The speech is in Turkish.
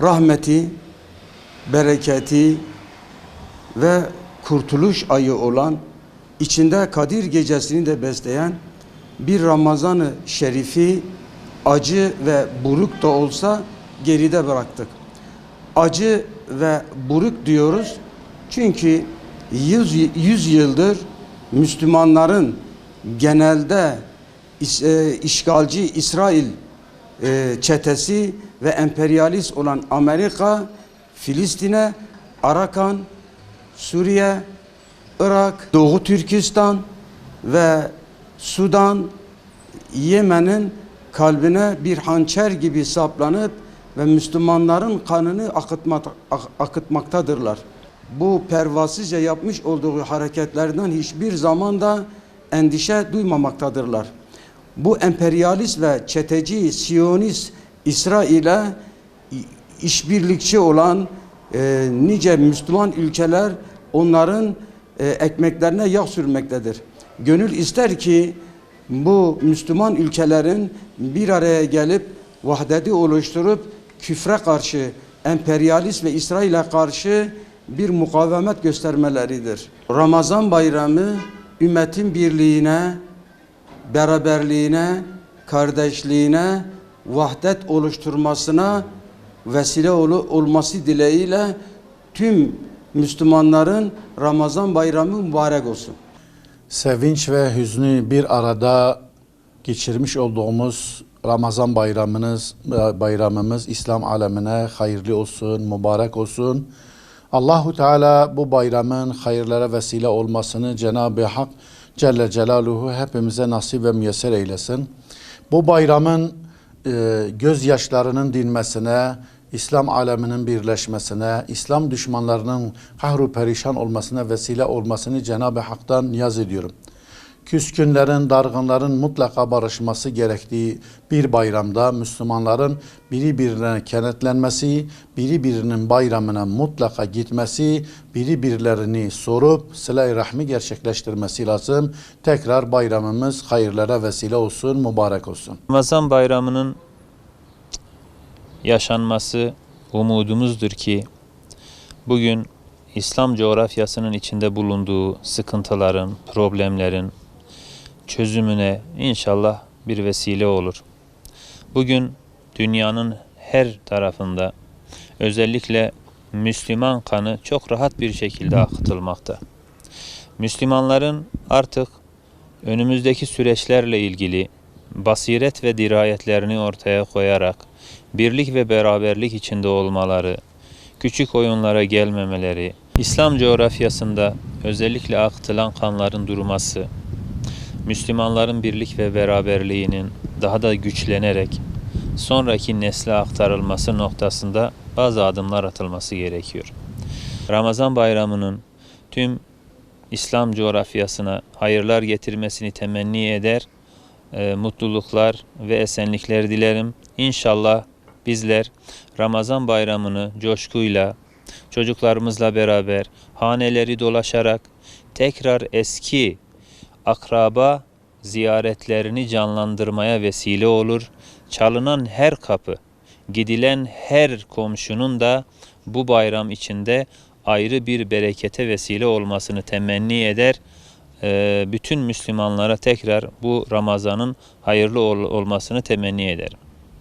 rahmeti, bereketi ve kurtuluş ayı olan, içinde Kadir Gecesi'ni de besleyen bir Ramazan-ı Şerif'i acı ve buruk da olsa geride bıraktık. Acı ve buruk diyoruz çünkü 100 yıldır Müslümanların genelde işgalci İsrail çetesi ve emperyalist olan Amerika, Filistin'e, Arakan, Suriye, Irak, Doğu Türkistan ve Sudan, Yemen'in kalbine bir hançer gibi saplanıp ve Müslümanların kanını akıtmaktadırlar. Bu pervasızca yapmış olduğu hareketlerden hiçbir zaman da endişe duymamaktadırlar. Bu emperyalist ve çeteci, Siyonist İsrail'e işbirlikçi olan nice Müslüman ülkeler onların ekmeklerine yağ sürmektedir. Gönül ister ki bu Müslüman ülkelerin bir araya gelip vahdeti oluşturup küfre karşı, emperyalist ve İsrail'e karşı bir mukavemet göstermeleridir. Ramazan bayramı ümmetin birliğine, beraberliğine, kardeşliğine, vahdet oluşturmasına vesile olması dileğiyle tüm Müslümanların Ramazan bayramı mübarek olsun. Sevinç ve hüznü bir arada geçirmiş olduğumuz Ramazan bayramımız İslam alemine hayırlı olsun, mübarek olsun. Allahu Teala bu bayramın hayırlara vesile olmasını Cenab-ı Hak Celle Celaluhu hepimize nasip ve müyesser eylesin. Bu bayramın gözyaşlarının dinmesine, İslam aleminin birleşmesine, İslam düşmanlarının kahru perişan olmasına vesile olmasını Cenab-ı Hak'tan niyaz ediyorum. Küskünlerin, dargınların mutlaka barışması gerektiği bir bayramda Müslümanların biri birine kenetlenmesi, biri birinin bayramına mutlaka gitmesi, biri birilerini sorup sıla-i rahmi gerçekleştirmesi lazım. Tekrar bayramımız hayırlara vesile olsun, mübarek olsun. Ramazan bayramının yaşanması umudumuzdur ki bugün İslam coğrafyasının içinde bulunduğu sıkıntıların, problemlerin çözümüne inşallah bir vesile olur. Bugün dünyanın her tarafında özellikle Müslüman kanı çok rahat bir şekilde akıtılmakta. Müslümanların artık önümüzdeki süreçlerle ilgili basiret ve dirayetlerini ortaya koyarak birlik ve beraberlik içinde olmaları, küçük oyunlara gelmemeleri, İslam coğrafyasında özellikle akıtılan kanların durması, Müslümanların birlik ve beraberliğinin daha da güçlenerek sonraki nesle aktarılması noktasında bazı adımlar atılması gerekiyor. Ramazan bayramının tüm İslam coğrafyasına hayırlar getirmesini temenni eder, mutluluklar ve esenlikler dilerim. İnşallah bizler Ramazan bayramını coşkuyla, çocuklarımızla beraber haneleri dolaşarak tekrar eski akraba ziyaretlerini canlandırmaya vesile olur. Çalınan her kapı, gidilen her komşunun da bu bayram içinde ayrı bir berekete vesile olmasını temenni eder. Bütün Müslümanlara tekrar bu Ramazan'ın hayırlı olmasını temenni ederim.